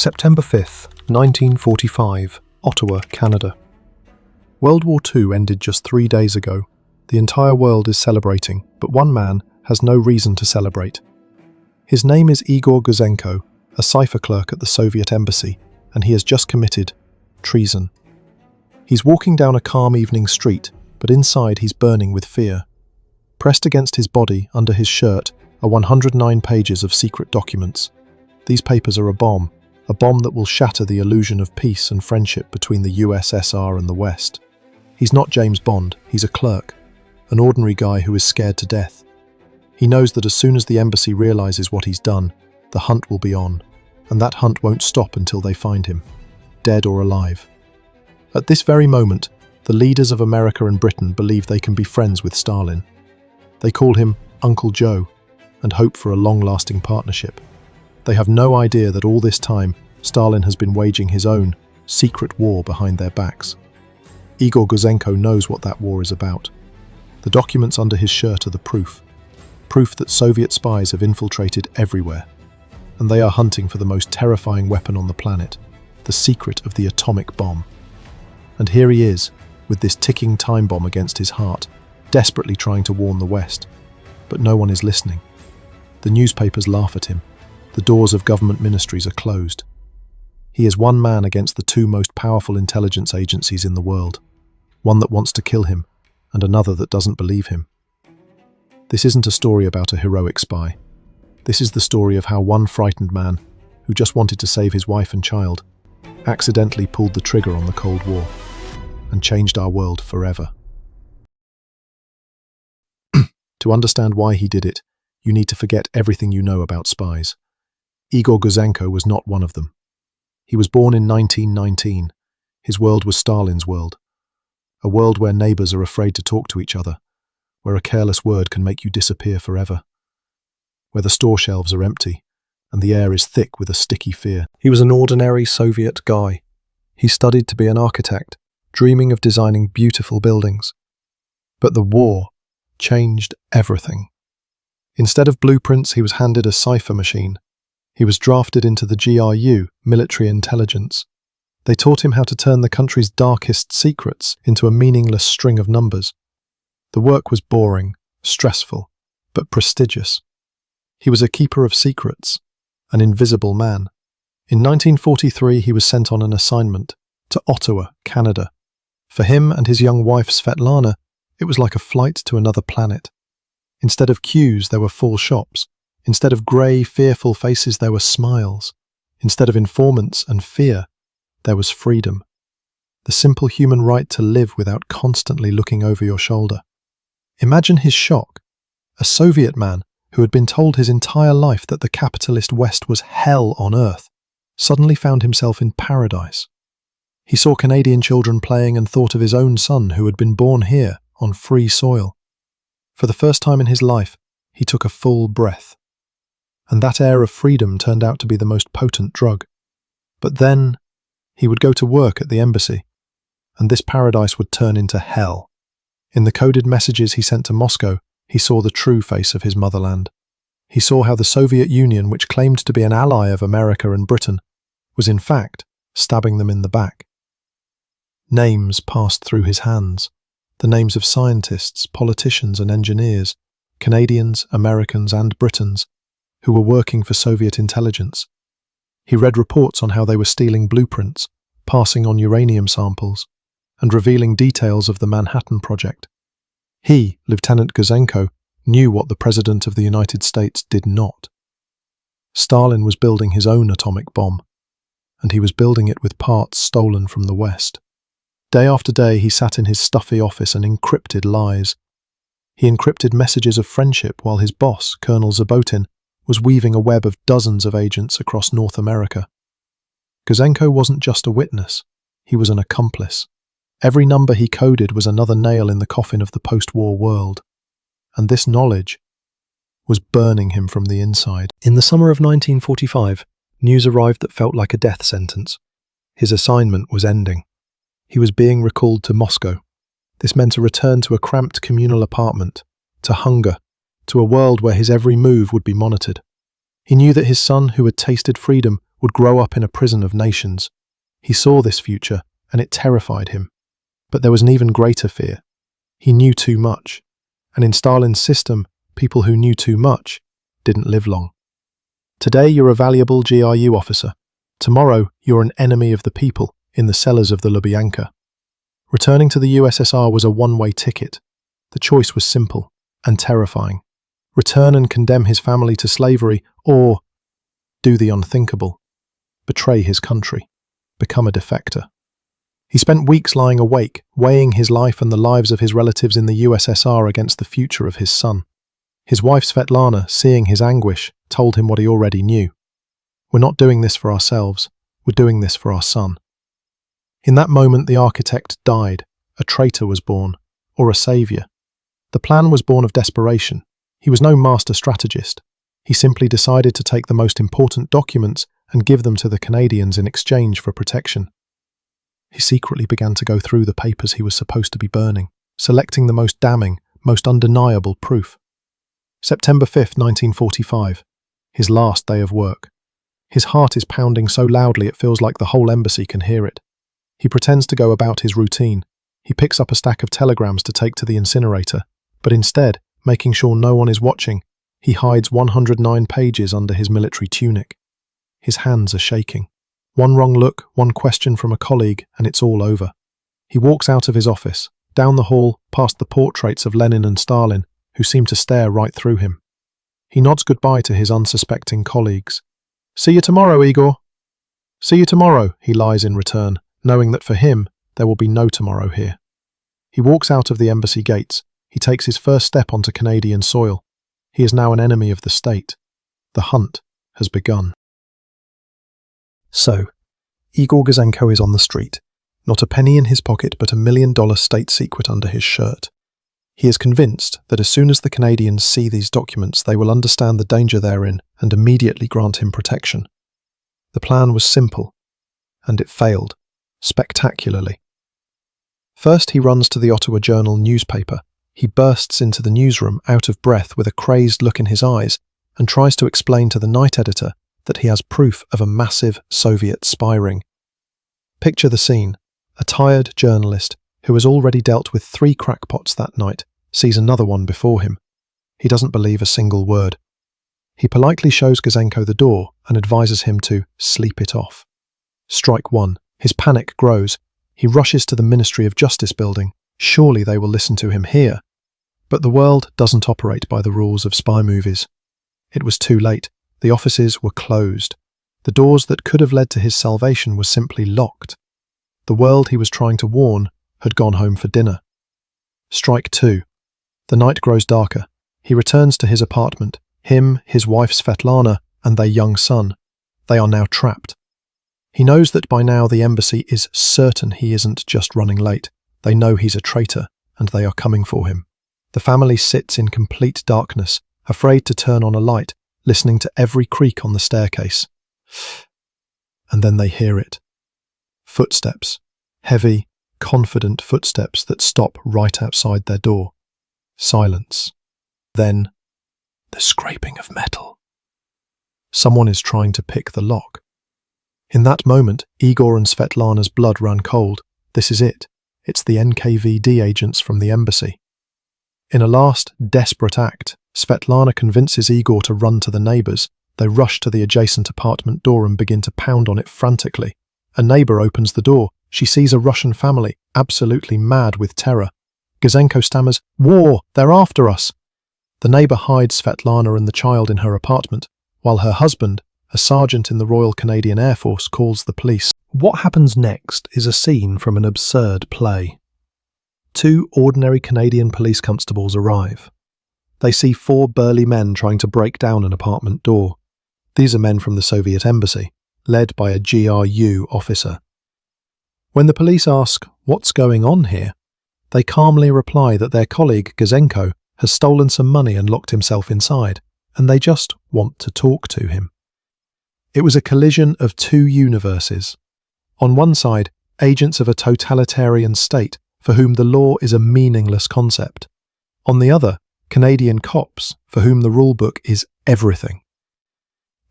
September 5th, 1945, Ottawa, Canada. World War II ended just 3 days ago. The entire world is celebrating, but one man has no reason to celebrate. His name is Igor Gouzenko, a cipher clerk at the Soviet embassy, and he has just committed treason. He's walking down a calm evening street, but inside he's burning with fear. Pressed against his body, under his shirt, are 109 pages of secret documents. These papers are a bomb that will shatter the illusion of peace and friendship between the USSR and the West. He's not James Bond, he's a clerk, an ordinary guy who is scared to death. He knows that as soon as the embassy realizes what he's done, the hunt will be on, and that hunt won't stop until they find him, dead or alive. At this very moment, the leaders of America and Britain believe they can be friends with Stalin. They call him Uncle Joe and hope for a long-lasting partnership. They have no idea that all this time, Stalin has been waging his own secret war behind their backs. Igor Gouzenko knows what that war is about. The documents under his shirt are the proof that Soviet spies have infiltrated everywhere, and they are hunting for the most terrifying weapon on the planet, the secret of the atomic bomb. And here he is, with this ticking time bomb against his heart, desperately trying to warn the West. But no one is listening. The newspapers laugh at him. The doors of government ministries are closed. He is one man against the two most powerful intelligence agencies in the world, one that wants to kill him and another that doesn't believe him. This isn't a story about a heroic spy. This is the story of how one frightened man, who just wanted to save his wife and child, accidentally pulled the trigger on the Cold War and changed our world forever. To understand why he did it, you need to forget everything you know about spies. Igor Gouzenko was not one of them. He was born in 1919. His world was Stalin's world. A world where neighbors are afraid to talk to each other, where a careless word can make you disappear forever, where the store shelves are empty and the air is thick with a sticky fear. He was an ordinary Soviet guy. He studied to be an architect, dreaming of designing beautiful buildings. But the war changed everything. Instead of blueprints, he was handed a cipher machine. He was drafted into the GRU, military intelligence. They taught him how to turn the country's darkest secrets into a meaningless string of numbers. The work was boring, stressful, but prestigious. He was a keeper of secrets, an invisible man. In 1943, he was sent on an assignment to Ottawa, Canada. For him and his young wife Svetlana, it was like a flight to another planet. Instead of queues, there were full shops. Instead of grey, fearful faces, there were smiles. Instead of informants and fear, there was freedom. The simple human right to live without constantly looking over your shoulder. Imagine his shock. A Soviet man who had been told his entire life that the capitalist West was hell on earth, suddenly found himself in paradise. He saw Canadian children playing and thought of his own son who had been born here on free soil. For the first time in his life, he took a full breath. And that air of freedom turned out to be the most potent drug. But then, he would go to work at the embassy, and this paradise would turn into hell. In the coded messages he sent to Moscow, he saw the true face of his motherland. He saw how the Soviet Union, which claimed to be an ally of America and Britain, was in fact stabbing them in the back. Names passed through his hands. The names of scientists, politicians and engineers, Canadians, Americans and Britons, who were working for Soviet intelligence. He read reports on how they were stealing blueprints, passing on uranium samples, and revealing details of the Manhattan Project. He, Lieutenant Gouzenko, knew what the President of the United States did not. Stalin was building his own atomic bomb, and he was building it with parts stolen from the West. Day after day he sat in his stuffy office and encrypted lies. He encrypted messages of friendship while his boss, Colonel Zabotin, was weaving a web of dozens of agents across North America. Gouzenko wasn't just a witness, he was an accomplice. Every number he coded was another nail in the coffin of the post-war world, and this knowledge was burning him from the inside. In the summer of 1945, news arrived that felt like a death sentence. His assignment was ending. He was being recalled to Moscow. This meant a return to a cramped communal apartment, to hunger, to a world where his every move would be monitored. He knew that his son, who had tasted freedom, would grow up in a prison of nations. He saw this future, and it terrified him. But there was an even greater fear. He knew too much, and in Stalin's system, people who knew too much didn't live long. Today you're a valuable GRU officer. Tomorrow you're an enemy of the people in the cellars of the Lubyanka. Returning to the USSR was a one-way ticket. The choice was simple and terrifying. Return and condemn his family to slavery, or do the unthinkable. Betray his country. Become a defector. He spent weeks lying awake, weighing his life and the lives of his relatives in the USSR against the future of his son. His wife Svetlana, seeing his anguish, told him what he already knew. We're not doing this for ourselves, we're doing this for our son. In that moment the architect died, a traitor was born, or a saviour. The plan was born of desperation. He was no master strategist. He simply decided to take the most important documents and give them to the Canadians in exchange for protection. He secretly began to go through the papers he was supposed to be burning, selecting the most damning, most undeniable proof. September 5th, 1945, his last day of work. His heart is pounding so loudly it feels like the whole embassy can hear it. He pretends to go about his routine. He picks up a stack of telegrams to take to the incinerator, but instead, making sure no one is watching, he hides 109 pages under his military tunic. His hands are shaking. One wrong look, one question from a colleague, and it's all over. He walks out of his office, down the hall, past the portraits of Lenin and Stalin, who seem to stare right through him. He nods goodbye to his unsuspecting colleagues. "See you tomorrow, Igor." "See you tomorrow," he lies in return, knowing that for him, there will be no tomorrow here. He walks out of the embassy gates. He takes his first step onto Canadian soil. He is now an enemy of the state. The hunt has begun. So, Igor Gouzenko is on the street. Not a penny in his pocket, but $1 million state secret under his shirt. He is convinced that as soon as the Canadians see these documents, they will understand the danger therein and immediately grant him protection. The plan was simple, and it failed, spectacularly. First, he runs to the Ottawa Journal newspaper. He bursts into the newsroom, out of breath, with a crazed look in his eyes, and tries to explain to the night editor that he has proof of a massive Soviet spy ring. Picture the scene. A tired journalist, who has already dealt with 3 crackpots that night, sees another one before him. He doesn't believe a single word. He politely shows Gouzenko the door and advises him to sleep it off. Strike one. His panic grows. He rushes to the Ministry of Justice building. Surely they will listen to him here. But the world doesn't operate by the rules of spy movies. It was too late. The offices were closed. The doors that could have led to his salvation were simply locked. The world he was trying to warn had gone home for dinner. Strike two. The night grows darker. He returns to his apartment. Him, his wife Svetlana, and their young son. They are now trapped. He knows that by now the embassy is certain he isn't just running late. They know he's a traitor, and they are coming for him. The family sits in complete darkness, afraid to turn on a light, listening to every creak on the staircase. And then they hear it. Footsteps. Heavy, confident footsteps that stop right outside their door. Silence. Then, the scraping of metal. Someone is trying to pick the lock. In that moment, Igor and Svetlana's blood ran cold. This is it. It's the NKVD agents from the embassy. In a last, desperate act, Svetlana convinces Igor to run to the neighbours. They rush to the adjacent apartment door and begin to pound on it frantically. A neighbour opens the door. She sees a Russian family, absolutely mad with terror. Gouzenko stammers, "War! They're after us!" The neighbour hides Svetlana and the child in her apartment, while her husband, a sergeant in the Royal Canadian Air Force, calls the police. What happens next is a scene from an absurd play. 2 ordinary Canadian police constables arrive. They see 4 burly men trying to break down an apartment door. These are men from the Soviet embassy, led by a GRU officer. When the police ask, "What's going on here?" they calmly reply that their colleague, Gouzenko, has stolen some money and locked himself inside, and they just want to talk to him. It was a collision of 2 universes. On one side, agents of a totalitarian state for whom the law is a meaningless concept. On the other, Canadian cops for whom the rulebook is everything.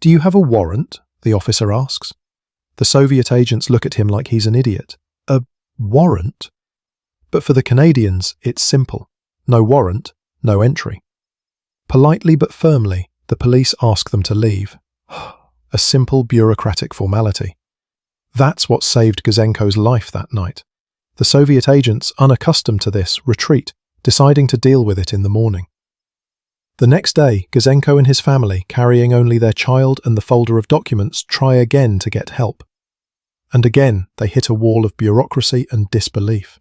"Do you have a warrant?" the officer asks. The Soviet agents look at him like he's an idiot. A warrant? But for the Canadians, it's simple. No warrant, no entry. Politely but firmly, the police ask them to leave. A simple bureaucratic formality. That's what saved Gouzenko's life that night. The Soviet agents, unaccustomed to this, retreat, deciding to deal with it in the morning. The next day, Gouzenko and his family, carrying only their child and the folder of documents, try again to get help. And again, they hit a wall of bureaucracy and disbelief.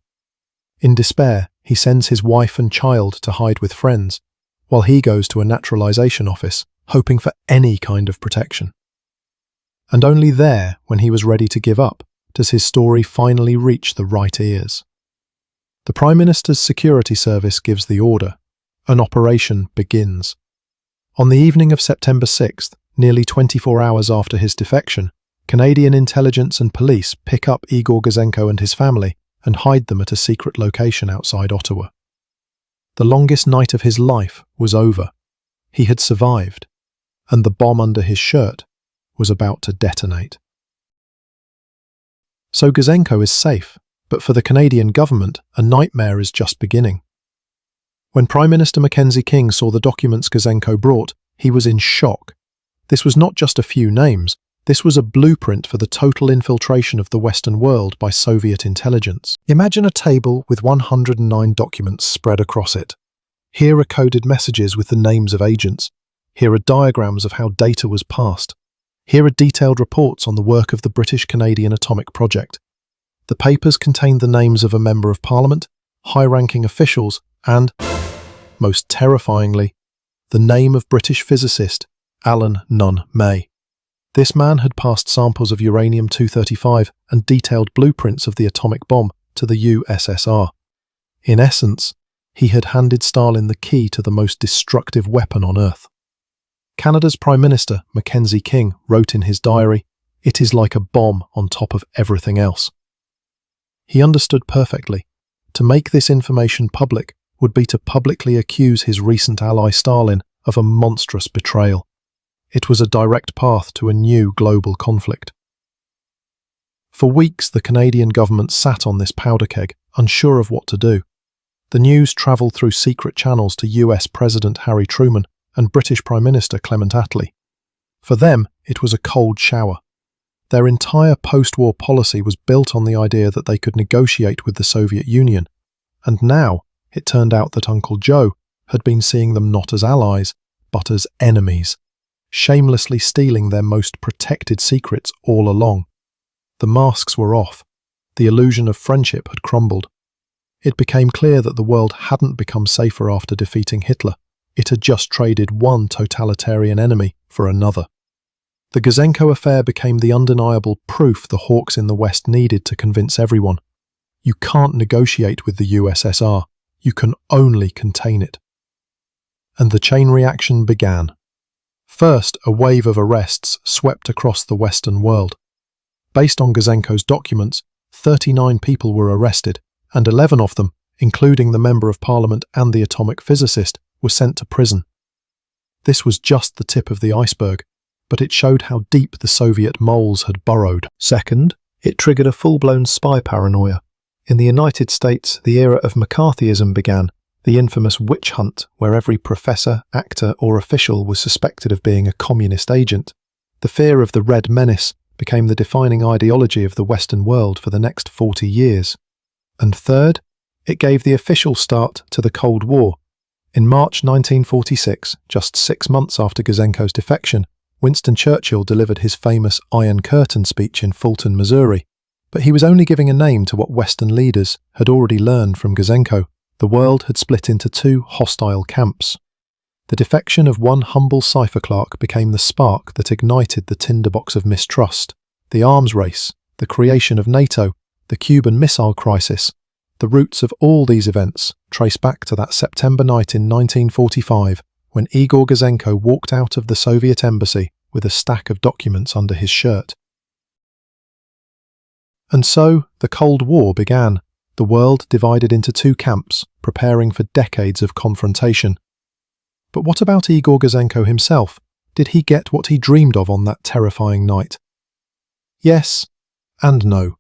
In despair, he sends his wife and child to hide with friends, while he goes to a naturalization office, hoping for any kind of protection. And only there, when he was ready to give up, does his story finally reach the right ears. The Prime Minister's security service gives the order. An operation begins. On the evening of September 6th, nearly 24 hours after his defection, Canadian intelligence and police pick up Igor Gouzenko and his family and hide them at a secret location outside Ottawa. The longest night of his life was over. He had survived, and the bomb under his shirt was about to detonate. So Gouzenko is safe, but for the Canadian government, a nightmare is just beginning. When Prime Minister Mackenzie King saw the documents Gouzenko brought, he was in shock. This was not just a few names, this was a blueprint for the total infiltration of the Western world by Soviet intelligence. Imagine a table with 109 documents spread across it. Here are coded messages with the names of agents. Here are diagrams of how data was passed. Here are detailed reports on the work of the British-Canadian atomic project. The papers contained the names of a member of Parliament, high-ranking officials, and, most terrifyingly, the name of British physicist Alan Nunn May. This man had passed samples of uranium-235 and detailed blueprints of the atomic bomb to the USSR. In essence, he had handed Stalin the key to the most destructive weapon on Earth. Canada's Prime Minister, Mackenzie King, wrote in his diary, "It is like a bomb on top of everything else." He understood perfectly. To make this information public would be to publicly accuse his recent ally Stalin of a monstrous betrayal. It was a direct path to a new global conflict. For weeks, the Canadian government sat on this powder keg, unsure of what to do. The news travelled through secret channels to US President Harry Truman and British Prime Minister Clement Attlee. For them, it was a cold shower. Their entire post-war policy was built on the idea that they could negotiate with the Soviet Union, and now it turned out that Uncle Joe had been seeing them not as allies, but as enemies, shamelessly stealing their most protected secrets all along. The masks were off. The illusion of friendship had crumbled. It became clear that the world hadn't become safer after defeating Hitler. It had just traded one totalitarian enemy for another. The Gouzenko affair became the undeniable proof the hawks in the West needed to convince everyone. You can't negotiate with the USSR. You can only contain it. And the chain reaction began. First, a wave of arrests swept across the Western world. Based on Gouzenko's documents, 39 people were arrested, and 11 of them, including the Member of Parliament and the atomic physicist, were sent to prison. This was just the tip of the iceberg, but it showed how deep the Soviet moles had burrowed. Second, it triggered a full-blown spy paranoia. In the United States, the era of McCarthyism began, the infamous witch hunt where every professor, actor or official was suspected of being a communist agent. The fear of the Red Menace became the defining ideology of the Western world for the next 40 years. And third, it gave the official start to the Cold War. In March 1946, just 6 months after Gouzenko's defection, Winston Churchill delivered his famous Iron Curtain speech in Fulton, Missouri. But he was only giving a name to what Western leaders had already learned from Gouzenko. The world had split into two hostile camps. The defection of one humble cipher clerk became the spark that ignited the tinderbox of mistrust. The arms race, the creation of NATO, the Cuban Missile Crisis. The roots of all these events trace back to that September night in 1945 when Igor Gouzenko walked out of the Soviet embassy with a stack of documents under his shirt. And so the Cold War began, the world divided into two camps, preparing for decades of confrontation. But what about Igor Gouzenko himself? Did he get what he dreamed of on that terrifying night? Yes and no.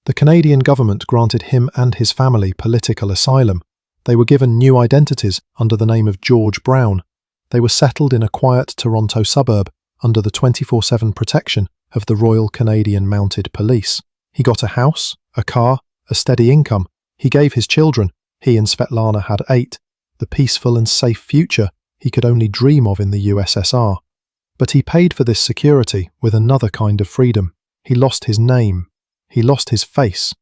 The Canadian government granted him and his family political asylum. They were given new identities under the name of George Brown. They were settled in a quiet Toronto suburb under the 24/7 protection of the Royal Canadian Mounted Police. He got a house, a car, a steady income. He gave his children, he and Svetlana had 8, the peaceful and safe future he could only dream of in the USSR. But he paid for this security with another kind of freedom. He lost his name. He lost his face.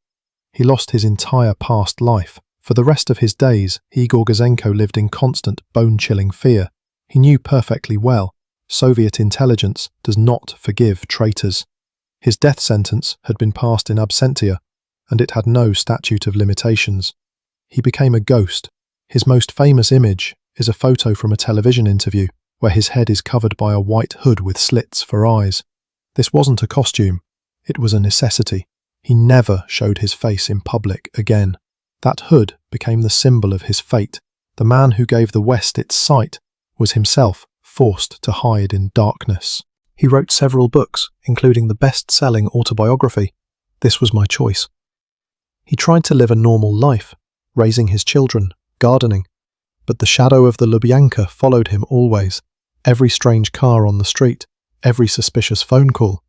He lost his entire past life. For the rest of his days, Igor Gouzenko lived in constant, bone-chilling fear. He knew perfectly well, Soviet intelligence does not forgive traitors. His death sentence had been passed in absentia, and it had no statute of limitations. He became a ghost. His most famous image is a photo from a television interview, where his head is covered by a white hood with slits for eyes. This wasn't a costume, it was a necessity. He never showed his face in public again. That hood became the symbol of his fate. The man who gave the West its sight was himself forced to hide in darkness. He wrote several books, including the best-selling autobiography, This Was My Choice. He tried to live a normal life, raising his children, gardening, but the shadow of the Lubyanka followed him always. Every strange car on the street, every suspicious phone call,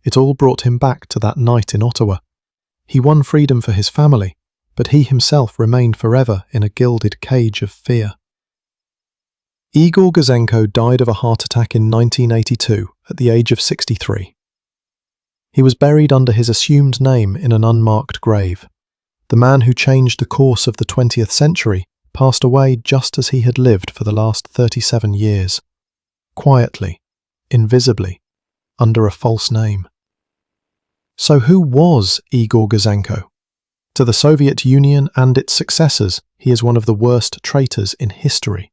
it all brought him back to that night in Ottawa. He won freedom for his family, but he himself remained forever in a gilded cage of fear. Igor Gouzenko died of a heart attack in 1982 at the age of 63. He was buried under his assumed name in an unmarked grave. The man who changed the course of the 20th century passed away just as he had lived for the last 37 years. Quietly, invisibly, under a false name. So who was Igor Gouzenko? To the Soviet Union and its successors, he is one of the worst traitors in history.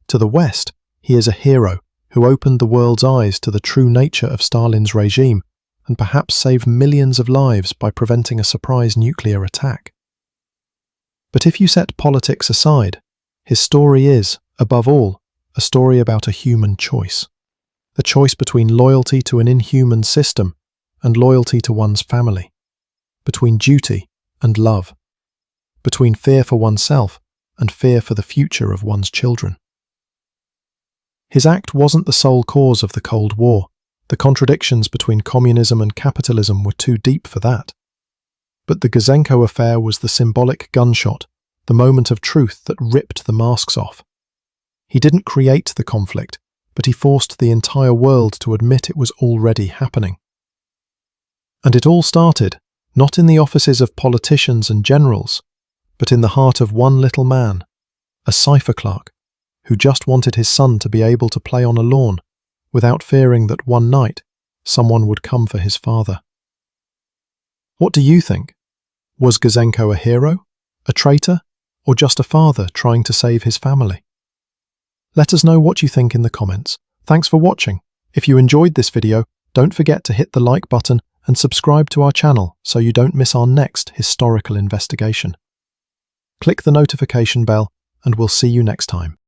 To the West, he is a hero who opened the world's eyes to the true nature of Stalin's regime and perhaps saved millions of lives by preventing a surprise nuclear attack. But if you set politics aside, his story is, above all, a story about a human choice. The choice between loyalty to an inhuman system and loyalty to one's family. Between duty and love. Between fear for oneself and fear for the future of one's children. His act wasn't the sole cause of the Cold War. The contradictions between communism and capitalism were too deep for that. But the Gouzenko affair was the symbolic gunshot, the moment of truth that ripped the masks off. He didn't create the conflict, but he forced the entire world to admit it was already happening. And it all started, not in the offices of politicians and generals, but in the heart of one little man, a cipher clerk, who just wanted his son to be able to play on a lawn, without fearing that one night someone would come for his father. What do you think? Was Gouzenko a hero, a traitor, or just a father trying to save his family? Let us know what you think in the comments. Thanks for watching. If you enjoyed this video, don't forget to hit the like button and subscribe to our channel so you don't miss our next historical investigation. Click the notification bell and we'll see you next time.